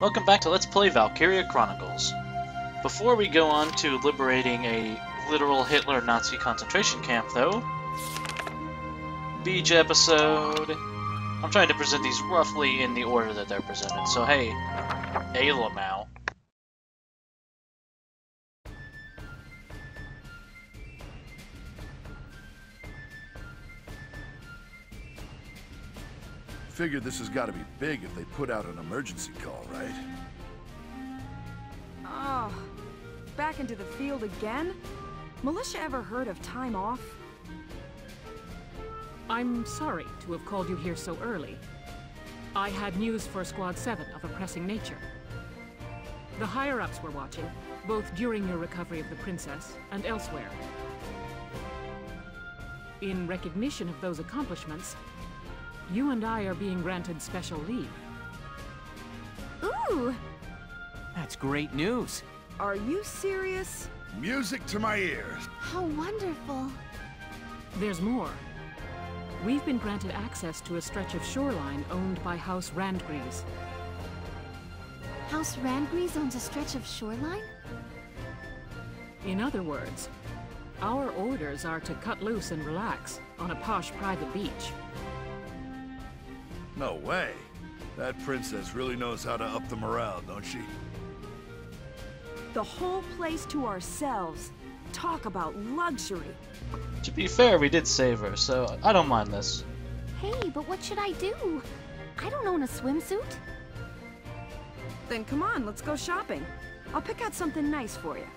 Welcome back to Let's Play Valkyria Chronicles. Before we go on to liberating a literal Hitler Nazi concentration camp, though, beach episode. I'm trying to present these roughly in the order that they're presented, so hey, Alamau. Figure this has got to be big if they put out an emergency call, right? Oh, back into the field again? Militia ever heard of time off? I'm sorry to have called you here so early. I had news for Squad 7 of a pressing nature. The higher-ups were watching, both during your recovery of the princess and elsewhere. In recognition of those accomplishments, you and I are being granted special leave. Ooh! That's great news. Are you serious? Music to my ears. How wonderful. There's more. We've been granted access to a stretch of shoreline owned by House Randgreaves. House Randgreaves owns a stretch of shoreline? In other words, our orders are to cut loose and relax on a posh private beach. No way. That princess really knows how to up the morale, don't she? The whole place to ourselves. Talk about luxury. To be fair, we did save her, so I don't mind this. Hey, but what should I do? I don't own a swimsuit. Then come on, let's go shopping. I'll pick out something nice for you.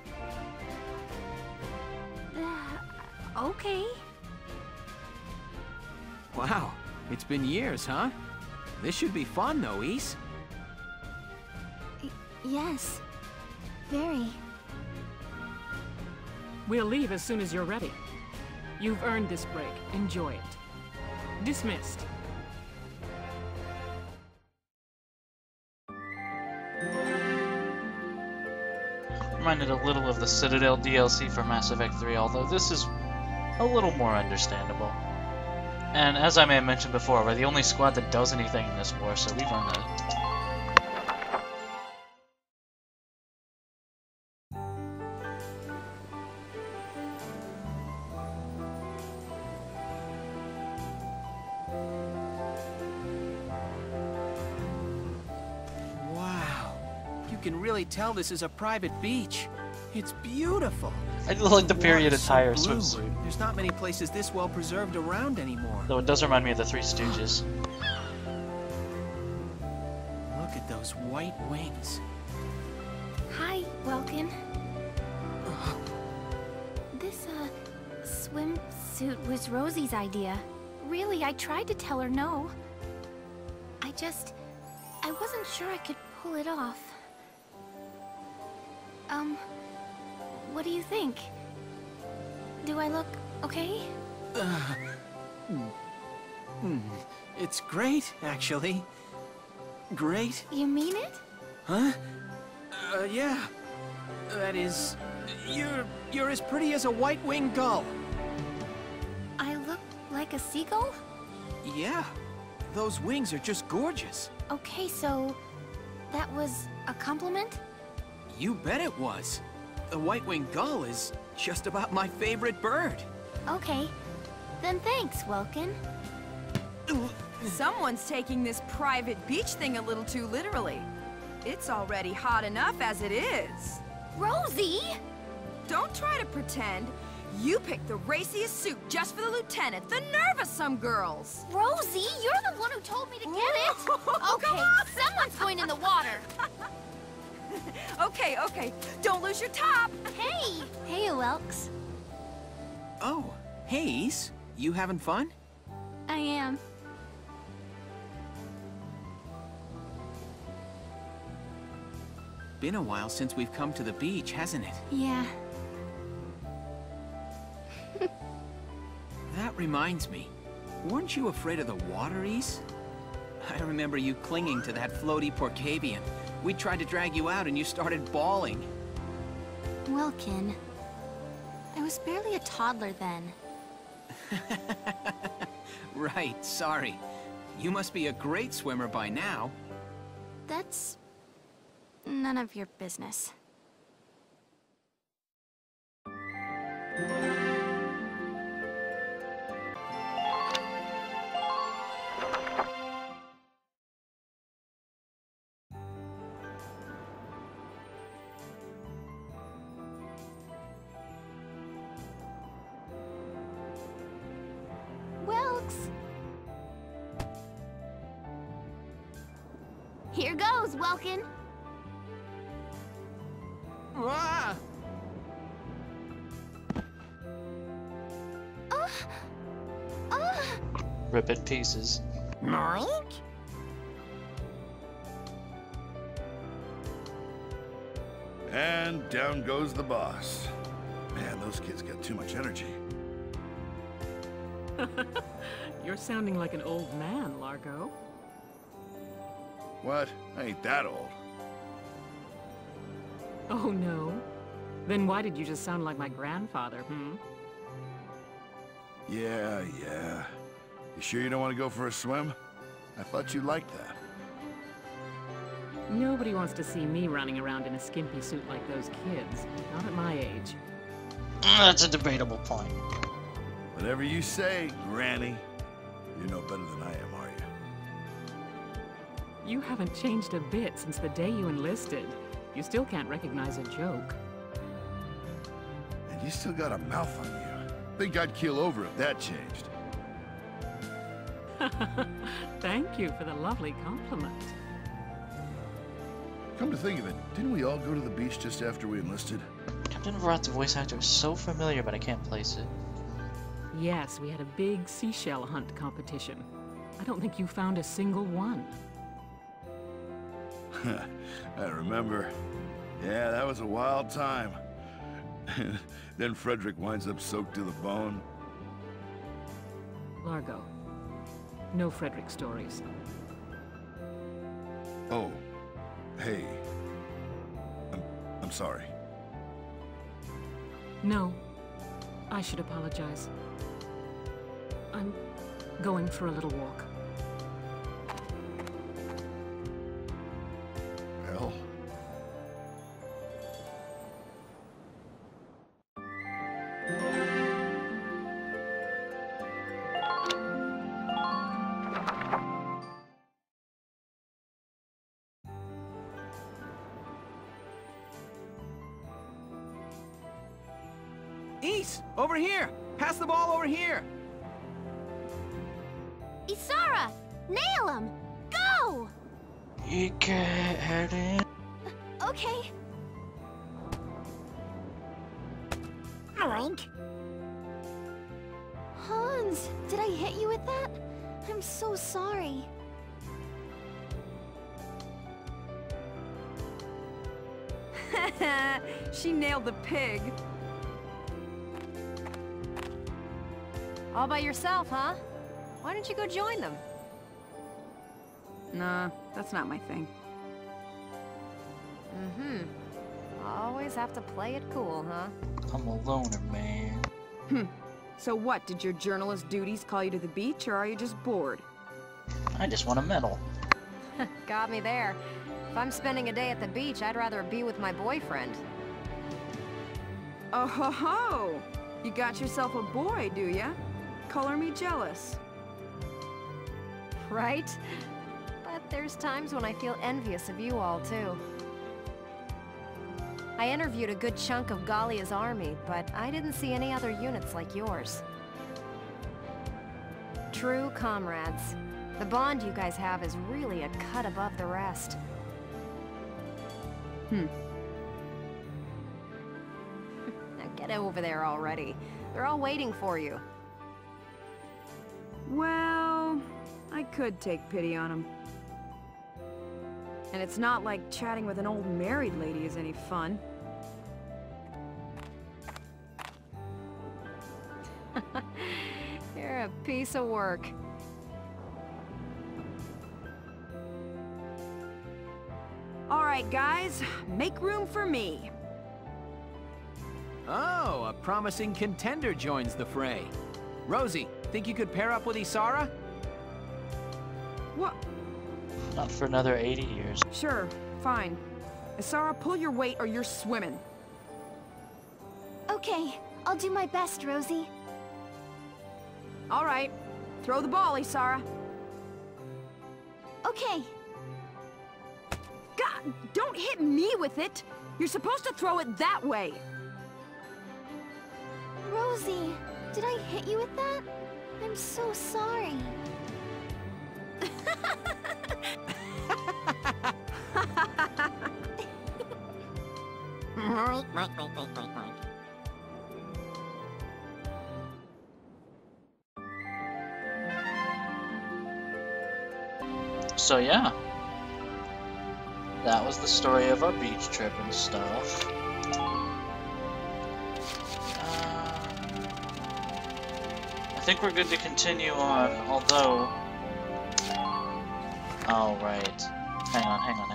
Okay. Wow, it's been years, huh? This should be fun, though, Ys. Yes. Very. We'll leave as soon as you're ready. You've earned this break. Enjoy it. Dismissed. Reminded a little of the Citadel DLC for Mass Effect 3, although this is a little more understandable. And as I may have mentioned before, we're the only squad that does anything in this war, so we've earned it. Wow. You can really tell this is a private beach. It's beautiful. I do like the period Water's so attire blue. swimsuit. There's not many places this well preserved around anymore. Though it does remind me of the Three Stooges. Look at those white wings. Hi, Welkin. This, swimsuit was Rosie's idea. Really, I tried to tell her no. I wasn't sure I could pull it off. What do you think? Do I look okay? It's great, actually. Great. You mean it? Huh? Yeah. That is... You're as pretty as a white-winged gull. I look like a seagull? Yeah. Those wings are just gorgeous. Okay, so that was a compliment? You bet it was. The white-winged gull is just about my favorite bird. Okay. Then thanks, Welkin. Someone's taking this private beach thing a little too literally. It's already hot enough as it is. Rosie! Don't try to pretend. You picked the raciest suit just for the lieutenant. The nerve of some girls. Rosie, you're the one who told me to get it. Come Okay, on. someone's going in the water. Okay. Don't lose your top. Hey! Hey, Welks. Oh, hey, Ys. You having fun? I am. Been a while since we've come to the beach, hasn't it? Yeah. That reminds me. Weren't you afraid of the water, Ys? I remember you clinging to that floaty Porcavian. We tried to drag you out and you started bawling. Welkin. I was barely a toddler then. Right, sorry. You must be a great swimmer by now. That's None of your business. Wilkes! Here goes, Welkin! Ah! Rip it pieces. And down goes the boss. Man, those kids got too much energy. You're sounding like an old man, Largo. What? I ain't that old. Oh, no? Then why did you just sound like my grandfather, Yeah. You sure you don't want to go for a swim? I thought you liked that. Nobody wants to see me running around in a skimpy suit like those kids. Not at my age. That's a debatable point. Whatever you say, Granny. You're no better than I am, are you? You haven't changed a bit since the day you enlisted. You still can't recognize a joke. And you still got a mouth on you. Think I'd keel over if that changed. Thank you for the lovely compliment. Come to think of it, didn't we all go to the beach just after we enlisted? Captain Varrot's voice actor is so familiar, but I can't place it. Yes, we had a big seashell hunt competition. I don't think you found a single one. I remember. Yeah, that was a wild time. Then Frederick winds up soaked to the bone. Largo. No Frederick stories. Oh. Hey. I'm sorry. No. I should apologize. I'm going for a little walk. Well. Ys, over here! Pass the ball over here! Isara! Nail him! Go! You can't head in. Okay. Oink. Hans, did I hit you with that? I'm so sorry. She nailed the pig. All by yourself, huh? Why don't you go join them? Nah, that's not my thing. Always have to play it cool, huh? I'm a loner, man. So what, did your journalist duties call you to the beach, or are you just bored? I just want a medal. Got me there. If I'm spending a day at the beach, I'd rather be with my boyfriend. Oh ho ho! You got yourself a boy, do ya? Color me jealous. Right? But there's times when I feel envious of you all, too. I interviewed a good chunk of Gallia's army, but I didn't see any other units like yours. True comrades. The bond you guys have is really a cut above the rest. Now get over there already. They're all waiting for you. Well, I could take pity on him. And it's not like chatting with an old married lady is any fun. You're a piece of work. All right, guys, make room for me. Oh, a promising contender joins the fray. Rosie, think you could pair up with Isara? What? Not for another 80 years. Sure, fine. Isara, pull your weight or you're swimming. Okay, I'll do my best, Rosie. All right. Throw the ball, Isara. Okay. God, don't hit me with it! You're supposed to throw it that way! Rosie, did I hit you with that? I'm so sorry. So yeah, that was the story of our beach trip and stuff. I think we're good to continue on, although... Oh, right. Hang on.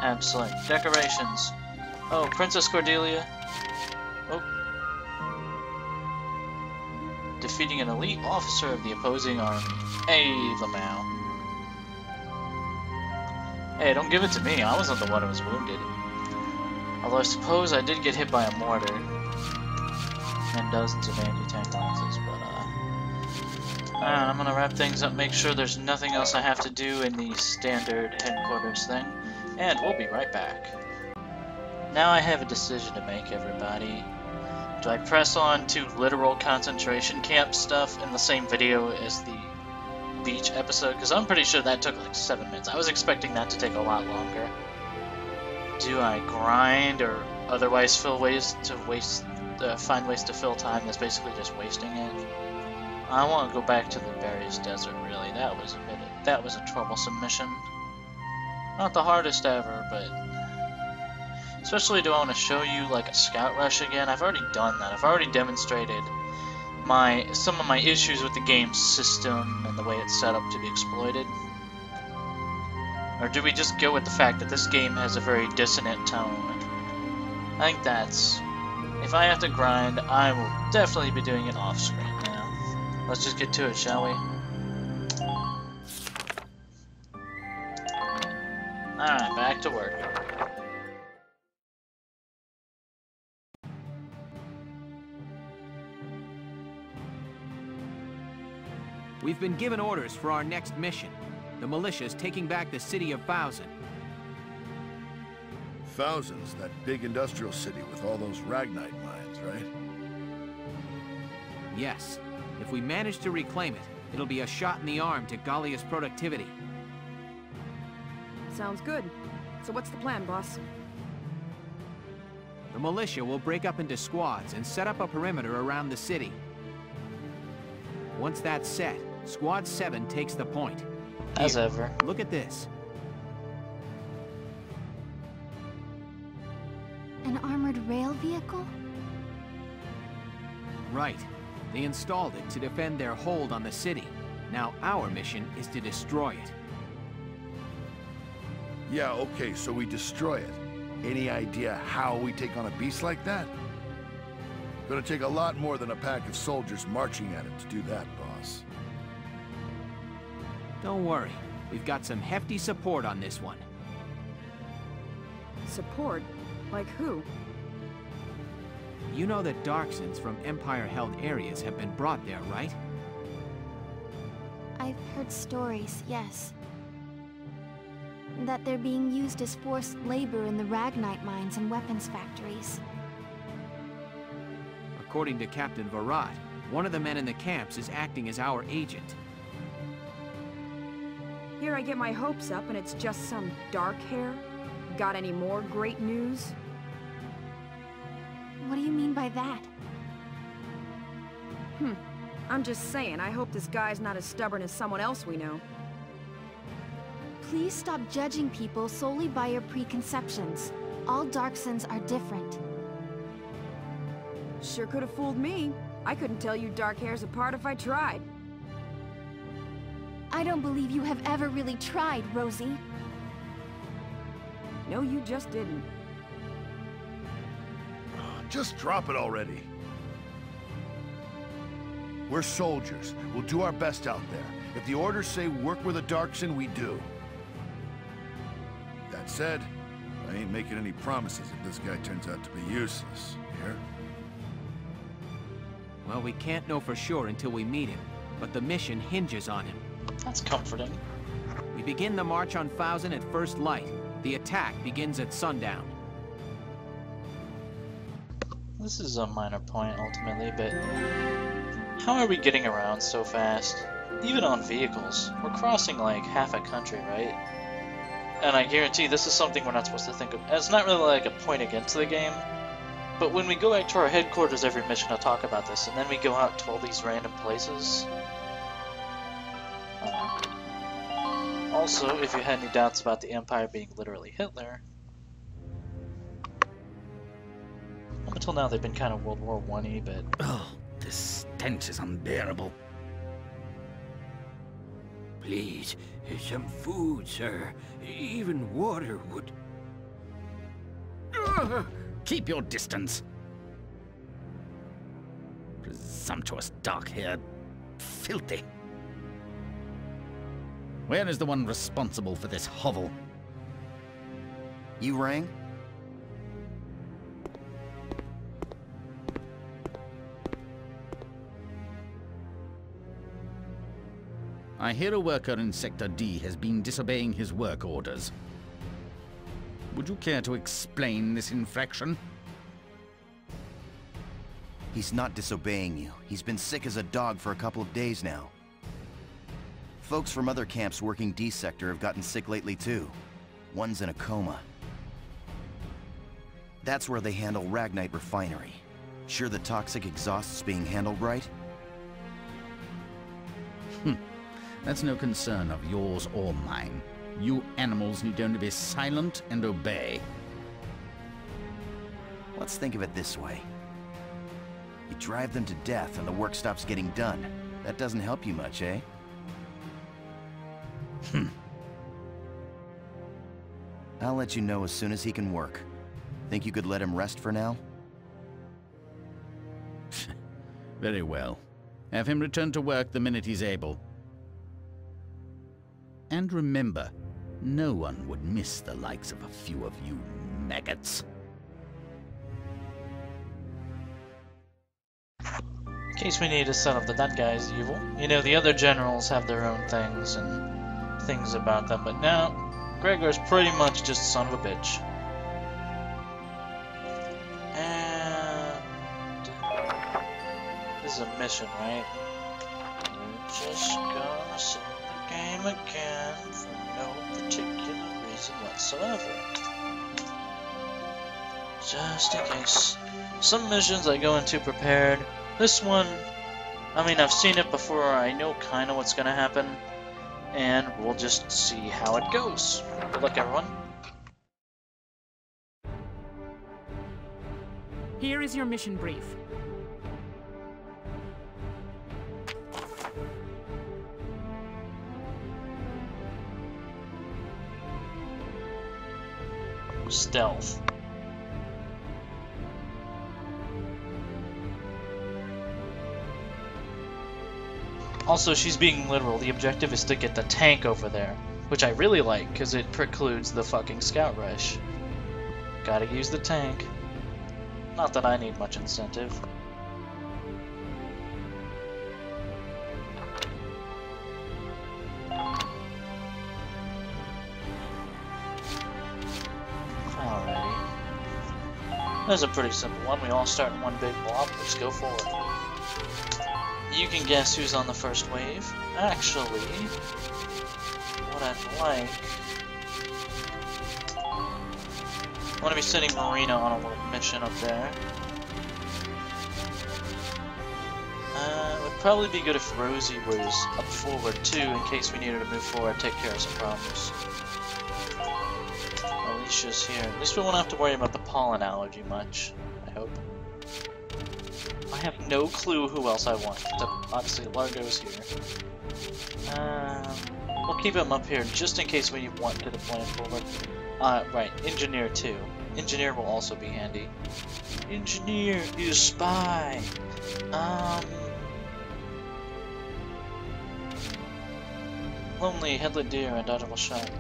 Absolute decorations. Oh, Princess Cordelia. Oh. Defeating an elite officer of the opposing army. Hey, Lamau. Hey, don't give it to me. I wasn't the one who was wounded. Although I suppose I did get hit by a mortar. And dozens of anti-tank lances, but I'm gonna wrap things up, make sure there's nothing else I have to do in the standard headquarters thing, and we'll be right back. Now I have a decision to make, everybody. Do I press on to literal concentration camp stuff in the same video as the beach episode? Because I'm pretty sure that took like 7 minutes. I was expecting that to take a lot longer. Do I grind or otherwise find ways to fill time that's basically just wasting it? I want to go back to the Various Desert, really. That was a troublesome mission. Not the hardest ever, but... Especially do I want to show you like a scout rush again? I've already done that. I've already demonstrated some of my issues with the game's system and the way it's set up to be exploited. Or do we just go with the fact that this game has a very dissonant tone? I think that's... If I have to grind, I will definitely be doing it off-screen now. Let's just get to it, shall we? Alright, back to work. We've been given orders for our next mission. The militia's taking back the city of Thousand. Thousands, that big industrial city with all those Ragnite mines, right? Yes. If we manage to reclaim it, it'll be a shot in the arm to Gallia's productivity. Sounds good. So what's the plan, boss? The militia will break up into squads and set up a perimeter around the city. Once that's set, Squad 7 takes the point. As Here, ever. Look at this. An armored rail vehicle? Right. They installed it to defend their hold on the city. Now our mission is to destroy it. Yeah, okay, so we destroy it. Any idea how we take on a beast like that? Gonna take a lot more than a pack of soldiers marching at it to do that, boss. Don't worry. We've got some hefty support on this one. Support? Like who? You know that Darksons from Empire-held areas have been brought there, right? I've heard stories, yes. That they're being used as forced labor in the Ragnite mines and weapons factories. According to Captain Virat, one of the men in the camps is acting as our agent. Here I get my hopes up and it's just some dark hair? Got any more great news? What do you mean by that? I'm just saying, I hope this guy's not as stubborn as someone else we know. Please stop judging people solely by your preconceptions. All Darksons are different. Sure could have fooled me. I couldn't tell you dark hairs apart if I tried. I don't believe you have ever really tried, Rosie. No, you just didn't. Just drop it already. We're soldiers. We'll do our best out there. If the orders say work with a Darkson, we do. That That said, I ain't making any promises if this guy turns out to be useless. Here? Well, we can't know for sure until we meet him, but the mission hinges on him. That's comforting. We begin the march on Thousand at first light. The attack begins at sundown. This is a minor point, ultimately, but how are we getting around so fast? Even on vehicles. We're crossing like half a country, right? And I guarantee this is something we're not supposed to think of. It's not really like a point against the game, but when we go back to our headquarters every mission, I'll talk about this, and then we go out to all these random places. Also, if you had any doubts about the Empire being literally Hitler, up until now they've been kind of World War I-y, but... Oh, this stench is unbearable. Please, some food, sir. Even water would... Keep your distance. Presumptuous, dark-haired, filthy. Where is the one responsible for this hovel? You rang? I hear a worker in Sector D has been disobeying his work orders. Would you care to explain this infraction? He's not disobeying you. He's been sick as a dog for a couple of days now. Folks from other camps working D Sector have gotten sick lately too. One's in a coma. That's where they handle Ragnite refinery. Sure the toxic exhaust's being handled right? That's no concern of yours or mine. You animals need only be silent and obey. Let's think of it this way. You drive them to death and the work stops getting done. That doesn't help you much, eh? I'll let you know as soon as he can work. Think you could let him rest for now? Very well. Have him return to work the minute he's able. And remember, no one would miss the likes of a few of you maggots. In case we need to set up that guy's evil. You know, the other generals have their own things and things about them, but now Gregor's pretty much just a son of a bitch. And this is a mission, right? We're just gonna save the game again for no particular reason whatsoever. Just in case. Some missions I go into prepared. This one, I mean, I've seen it before, I know kind of what's going to happen, and we'll just see how it goes. Good luck, everyone. Here is your mission brief. Stealth. Also, she's being literal. The objective is to get the tank over there, which I really like, because it precludes the fucking scout rush. Gotta use the tank. Not that I need much incentive. Alrighty. That's a pretty simple one. We all start in one big blob. Let's go forward. You can guess who's on the first wave. Actually, what I'd like... I want to be sending Marina on a little mission up there. It would probably be good if Rosie was up forward too, in case we needed to move forward, take care of some problems. Alicia's here. At least we won't have to worry about the pollen allergy much, I hope. I have no clue who else I want. Obviously, Largo's here. We'll keep him up here just in case we want to deploy him forward. Right, Engineer too. Engineer will also be handy. Engineer is spy. Lonely, headlit deer, and dodgeable shot.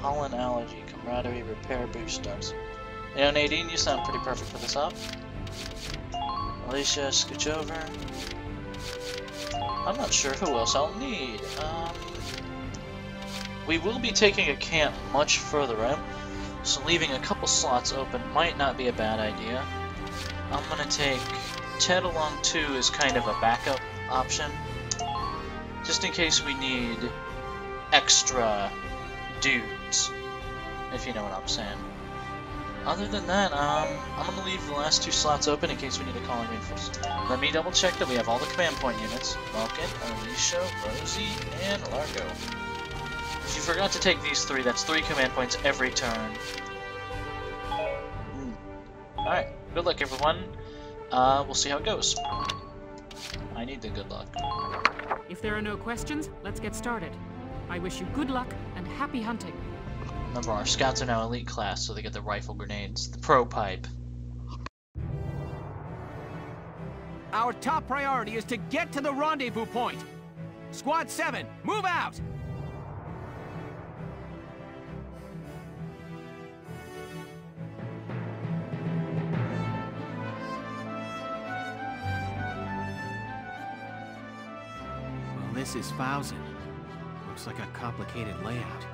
pollen allergy, camaraderie, repair, boost stars. You know, Nadine, you sound pretty perfect for this op. Alicia, scooch over. I'm not sure who else I'll need. We will be taking a camp much further out, so leaving a couple slots open might not be a bad idea. I'm gonna take Ted along too as kind of a backup option, just in case we need extra dudes, if you know what I'm saying. Other than that, I'm gonna leave the last 2 slots open in case we need to call in reinforcements. Let me double check that we have all the command point units. Vulcan, Alicia, Rosie, and Largo. If you forgot to take these 3, that's 3 command points every turn. Alright, good luck everyone. We'll see how it goes. I need the good luck. If there are no questions, let's get started. I wish you good luck and happy hunting. Remember, our scouts are now elite class, so they get the rifle grenades, the pro pipe. Our top priority is to get to the rendezvous point. Squad 7, move out! Well, this is Fousen. Looks like a complicated layout.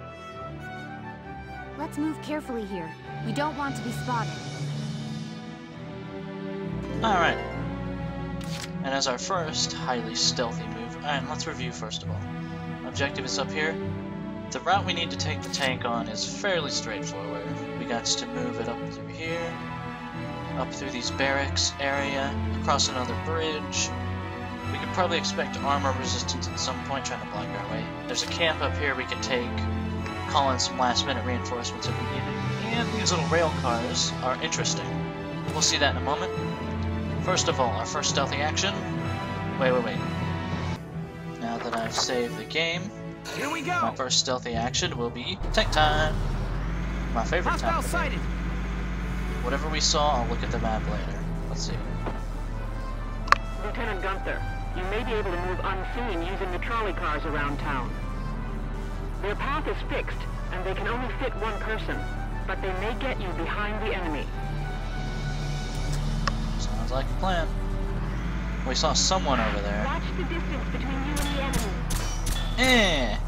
Let's move carefully here. We don't want to be spotted. Alright. And as our first highly stealthy move, alright, let's review first of all. Objective is up here. The route we need to take the tank on is fairly straightforward. We got to move it up through here, up through these barracks area, across another bridge. We could probably expect armor resistance at some point trying to block our way. There's a camp up here we can take, call in some last-minute reinforcements if we need it. And these little rail cars are interesting. We'll see that in a moment. First of all, our first stealthy action. Wait. Now that I've saved the game, here we go. My first stealthy action will be tank time. My favorite time. Hostile sighted. Whatever we saw, I'll look at the map later. Let's see. Lieutenant Gunther, you may be able to move unseen using the trolley cars around town. Their path is fixed, and they can only fit 1 person, but they may get you behind the enemy. Sounds like a plan. We saw someone over there. Watch the distance between you and the enemy.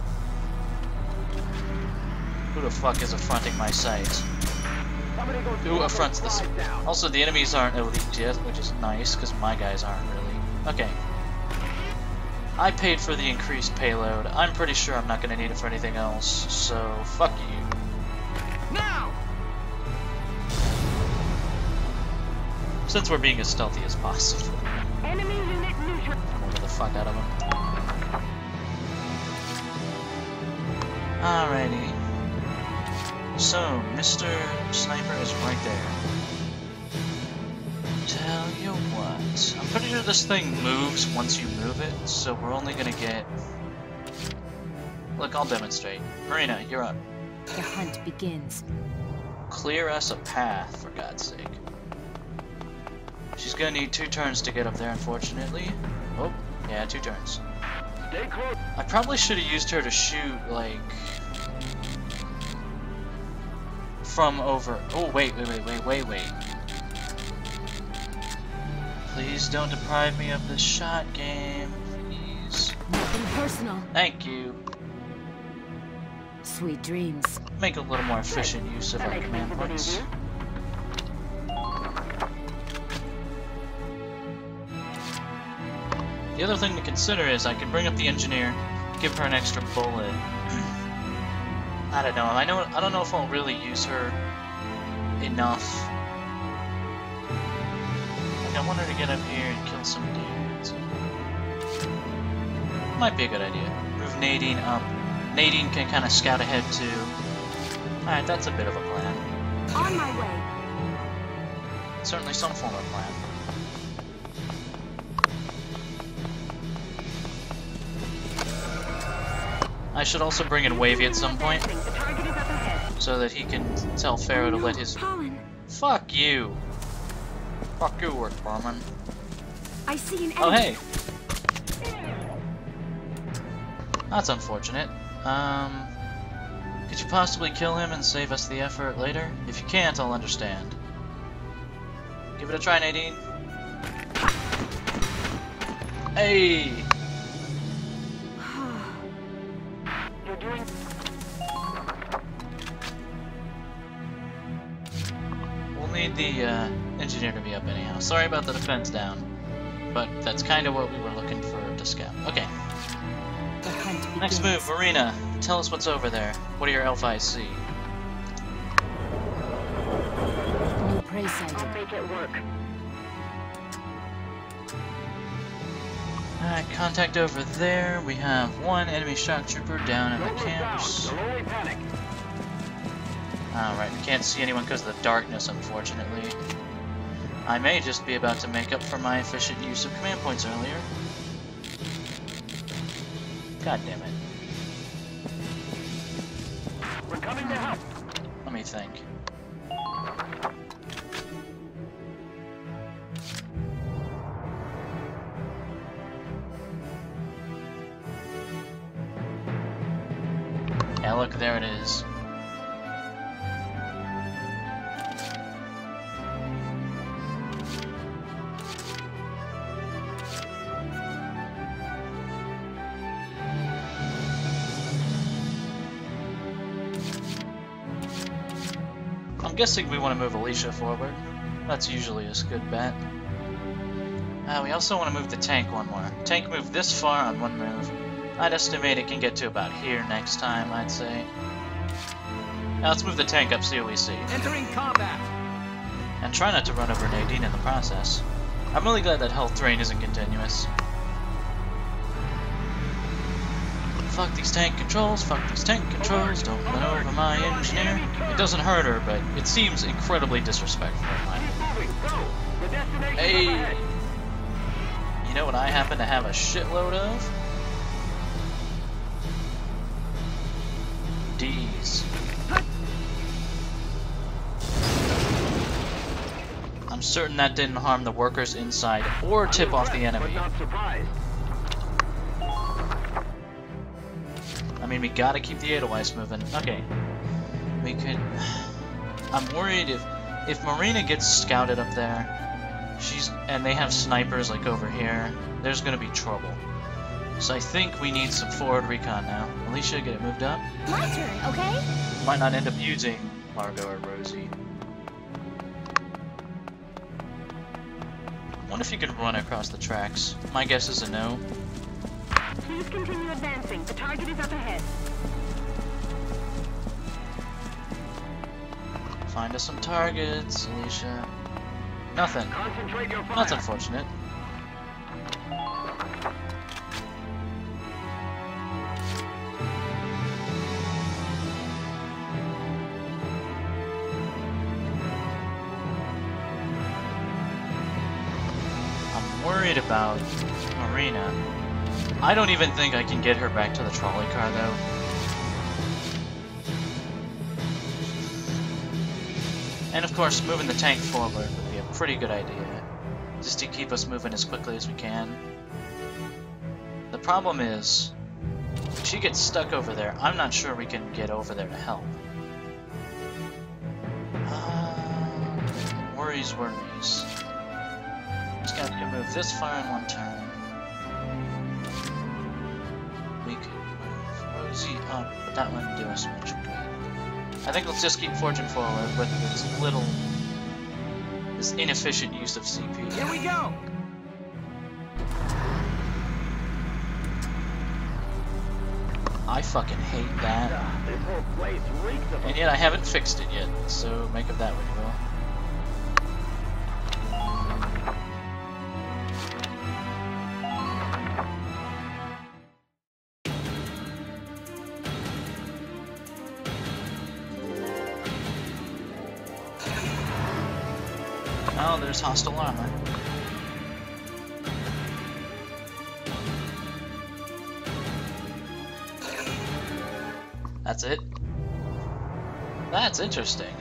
Who the fuck is affronting my sight? Who affronts this? Also, the enemies aren't elite yet, which is nice, because my guys aren't really. Okay. I paid for the increased payload. I'm pretty sure I'm not going to need it for anything else, so fuck you. Now! Since we're being as stealthy as possible. Enemy unit neutral. Move the fuck out of them. Alrighty. So, Mr. Sniper is right there. Tell you what, I'm pretty sure this thing moves once you move it, so we're only gonna get... Look, I'll demonstrate. Marina, you're up. The hunt begins. Clear us a path, for God's sake. She's gonna need 2 turns to get up there, unfortunately. Oh, yeah, 2 turns. Stay close. I probably should have used her to shoot, like... from over... Oh, wait. Please don't deprive me of this shot game, please. Nothing personal. Thank you. Sweet dreams. Make a little more efficient use of our command points. The other thing to consider is I could bring up the engineer, give her an extra bullet. I don't know. I don't know if I'll really use her enough. Like, I want her to get up here and kill some dudes. Might be a good idea. Move Nadine up. Nadine can kind of scout ahead too. Alright, that's a bit of a plan. On my way. Certainly some form of plan. I should also bring in Wavy at some point, so that he can tell Pharaoh to let his... Pollen. Fuck you! Fuck you, Work Barman. I see an enemy. Oh, hey! That's unfortunate. Could you possibly kill him and save us the effort later? If you can't, I'll understand. Give it a try, Nadine. Hey! You're doing... We'll need the engineer to be up anyhow. Sorry about the defense down, but that's kind of what we were looking for to scout. Okay. Next move, Marina. Tell us what's over there. What do your elf eyes see? New prey sighted. I'll make it work. Alright, contact over there. We have one enemy shock trooper down in the camps. Alright, we can't see anyone because of the darkness, unfortunately. I may just be about to make up for my efficient use of command points earlier. God damn it. We're coming to help. Let me think. Yeah, look, there it is. I'm guessing we want to move Alicia forward. That's usually a good bet. We also want to move the tank one more. Tank moved this far on one move. I'd estimate it can get to about here next time, I'd say. Now let's move the tank up, see what we see. Entering combat! And try not to run over Nadine in the process. I'm really glad that health drain isn't continuous. Fuck these tank controls, fuck these tank controls, don't run over my engineer. It doesn't hurt her, but it seems incredibly disrespectful. Hey! You know what I happen to have a shitload of? D's. I'm certain that didn't harm the workers inside or tip off the enemy. I mean, we gotta keep the Edelweiss moving. Okay. We could... I'm worried if Marina gets scouted up there, and they have snipers like over here, there's gonna be trouble. So I think we need some forward recon now. Alicia, get it moved up. My turn, okay? Might not end up using Margot or Rosie. Wonder if you can run across the tracks. My guess is a no. Please continue advancing. The target is up ahead. Find us some targets, Alicia. Nothing. Concentrate your fire. That's unfortunate. I'm worried about Marina. I don't even think I can get her back to the trolley car, though. And of course, moving the tank forward would be a pretty good idea, just to keep us moving as quickly as we can. The problem is, if she gets stuck over there, I'm not sure we can get over there to help. Worries. Just got to move this far in one turn. We could move Rosie up, but that wouldn't do us much good. I think let's just keep forging forward with this inefficient use of CP. Here we go! I fucking hate that. And yet I haven't fixed it yet, so make of that what you will. Oh, there's hostile armor. That's it? That's interesting.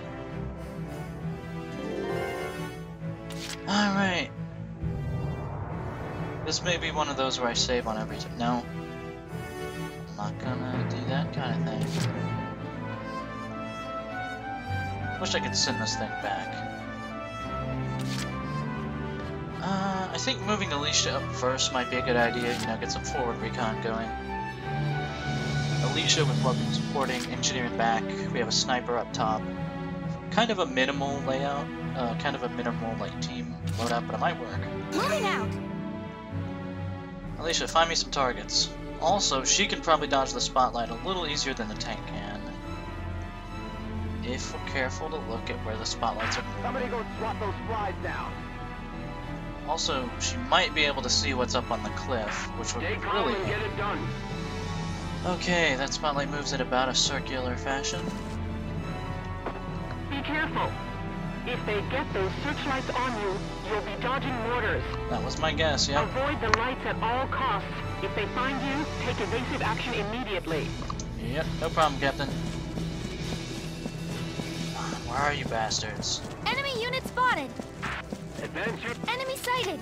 Alright. This may be one of those where I save on every turn. No. I'm not gonna do that kind of thing. Wish I could send this thing back. I think moving Alicia up first might be a good idea, you know, get some forward recon going. Alicia with weapon supporting, engineering back, we have a sniper up top. Kind of a minimal layout, kind of a minimal like team loadout, but it might work. Moving out! Alicia, find me some targets. Also, she can probably dodge the spotlight a little easier than the tank can. If we're careful to look at where the spotlights are. Somebody go swat those flies down. Also, she might be able to see what's up on the cliff, which would Stay calm really and get it done. Okay, that spotlight moves in about a circular fashion. Be careful. If they get those searchlights on you, you'll be dodging mortars. That was my guess, yeah. Avoid the lights at all costs. If they find you, take evasive action immediately. Yep, no problem, Captain. Where are you bastards? Enemy unit spotted! Advance your... Enemy sighted!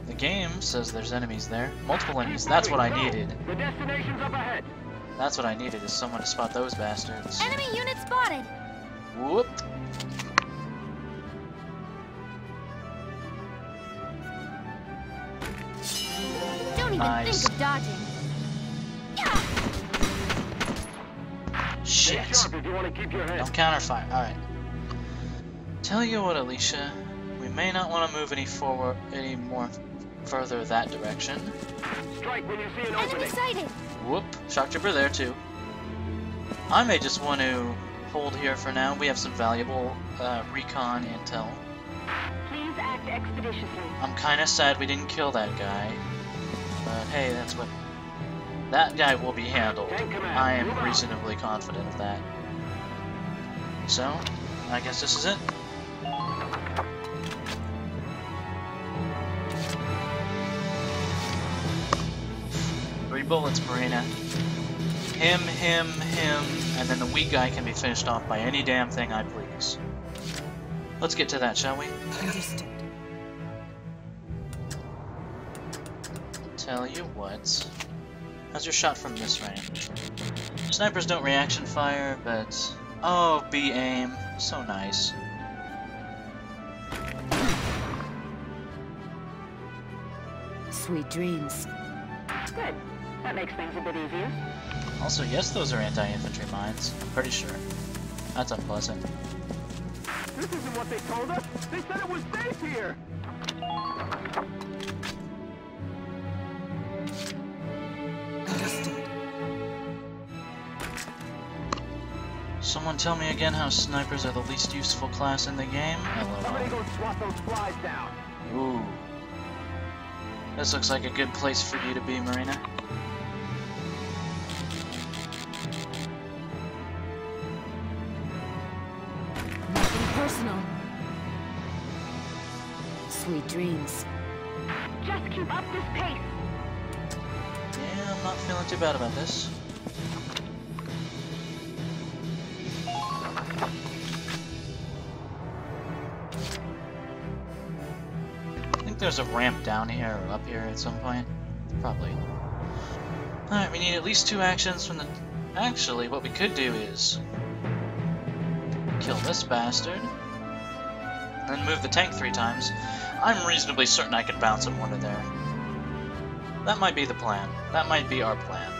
The game says there's enemies there. Multiple enemies, that's what I needed. The destination's up ahead. That's what I needed, is someone to spot those bastards. Enemy unit spotted! Whoop. Don't even Nice. think of dodging. Shit. Stay sharp if you want to keep your head. Don't counterfire. Alright. Tell you what, Alicia. We may not want to move any more further that direction. Strike when you see an Enemy opening. sighted! Whoop. Shock trooper there too. I may just want to hold here for now. We have some valuable recon intel. Please act expeditiously. I'm kind of sad we didn't kill that guy. But hey, that's what... That guy will be handled. I am reasonably confident of that. So, I guess this is it. 3 bullets, Marina. Him, and then the weak guy can be finished off by any damn thing I please. Let's get to that, shall we? Understood. Tell you what. How's your shot from this range? Snipers don't reaction fire, but... Oh, B-aim. So nice. Sweet dreams. Good. That makes things a bit easier. Also, yes, those are anti-infantry mines. I'm pretty sure. That's unpleasant. This isn't what they told us. They said it was safe here. Understood. Someone tell me again how snipers are the least useful class in the game? Somebody LOL. go swat those flies down. Ooh. This looks like a good place for you to be, Marina. Nothing personal. Sweet dreams. Just keep up this pace. Yeah, I'm not feeling too bad about this. I think there's a ramp down here or up here at some point. Probably. Alright, we need at least 2 actions from the... Actually, what we could do is... kill this bastard. And then move the tank 3 times. I'm reasonably certain I can bounce him one of there. That might be the plan. That might be our plan.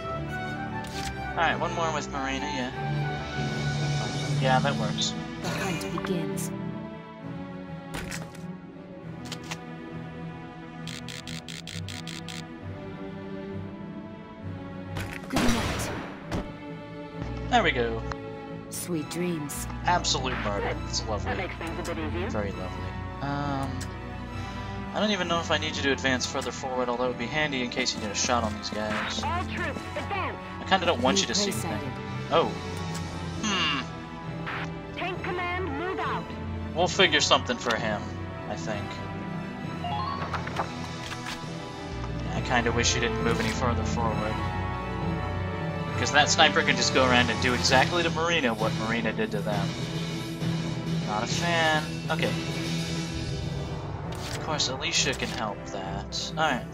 Alright, one more with Marina, yeah. Yeah, that works. The hunt begins. Good night. There we go. Sweet dreams. Absolute murder. It's lovely. That makes things a bit easier. Very lovely. I don't even know if I need you to advance further forward, although it would be handy in case you need a shot on these guys. All troops, advance. I kinda don't want you to see Prey anything. sighted. Oh. Tank command, move out. We'll figure something for him, I think. Yeah, I kinda wish you didn't move any further forward. Because that sniper can just go around and do exactly to Marina what Marina did to them. Not a fan. Okay. Of course, Alicia can help that. Alright.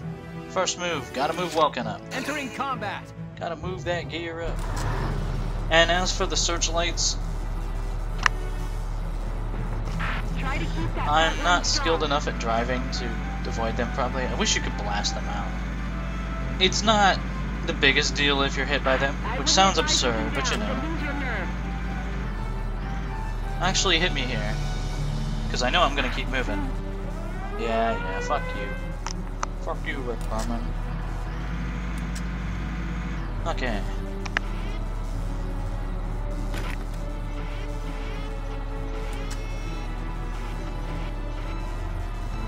First move, gotta move Welkin up. Entering combat. Gotta move that gear up. And as for the searchlights, I'm not skilled enough at driving to avoid them properly. I wish you could blast them out. It's not the biggest deal if you're hit by them, which sounds absurd, but you know. Actually hit me here, because I know I'm gonna keep moving. Yeah, fuck you. Fuck you, Rick Berman. Okay.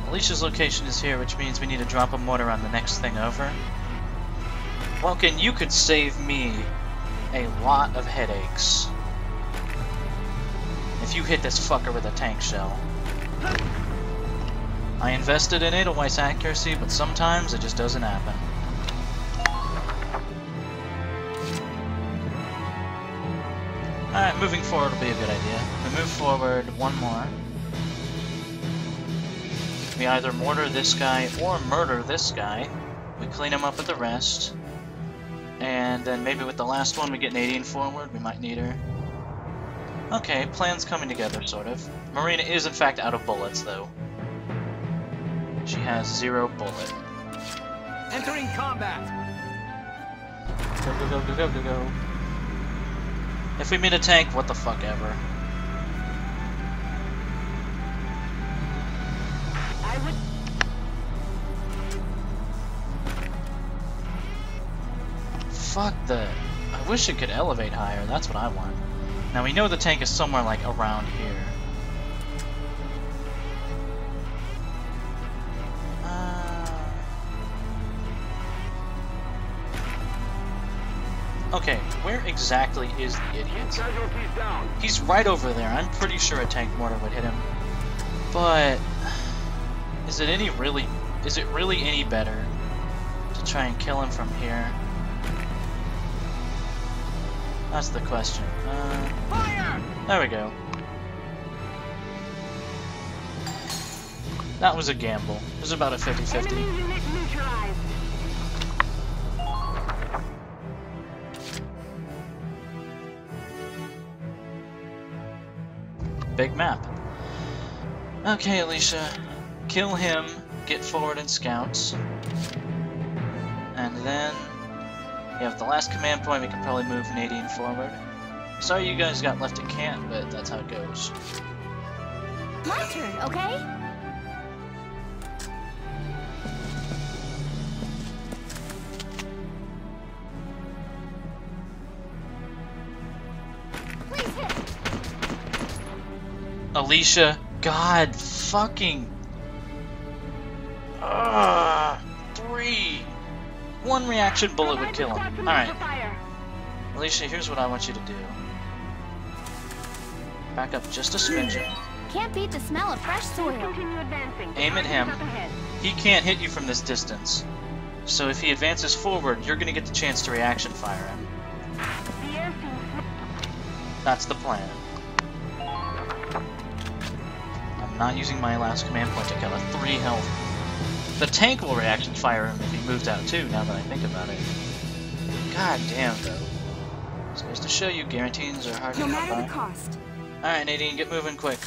Alicia's location is here, which means we need to drop a mortar on the next thing over. Vulcan, you could save me a lot of headaches if you hit this fucker with a tank shell. I invested in Edelweiss accuracy, but sometimes it just doesn't happen. Alright, moving forward will be a good idea. We move forward one more. We either mortar this guy or murder this guy. We clean him up with the rest. And then maybe with the last one we get Nadine forward. We might need her. Okay, plan's coming together, sort of. Marina is in fact out of bullets, though. She has 0 bullet. Entering combat! Go. If we meet a tank, what the fuck ever. Fuck the... I wish it could elevate higher, that's what I want. Now we know the tank is somewhere like around here. Okay, where exactly is the idiot? He's right over there. I'm pretty sure a tank mortar would hit him. But is it really any better to try and kill him from here? That's the question. There we go. That was a gamble. It was about a 50-50. Big map. Okay, Alicia. Kill him, get forward and scouts. And then you have the last command point, we can probably move Nadine forward. Sorry you guys got left at camp, but that's how it goes. My turn, okay? Please hit. Alicia, God fucking... 3! One reaction bullet would kill him. Alright. Alicia, here's what I want you to do. Back up just a smidgen. Can't beat the smell of fresh soil. Aim at him. He can't hit you from this distance. So if he advances forward, you're going to get the chance to reaction fire him. That's the plan. I'm not using my last command point to kill a 3 health. The tank will reaction fire him if he moves out too, now that I think about it. God damn, though. This goes to show you guarantees are hard to come by. No matter the cost. Alright, Nadine, get moving quick.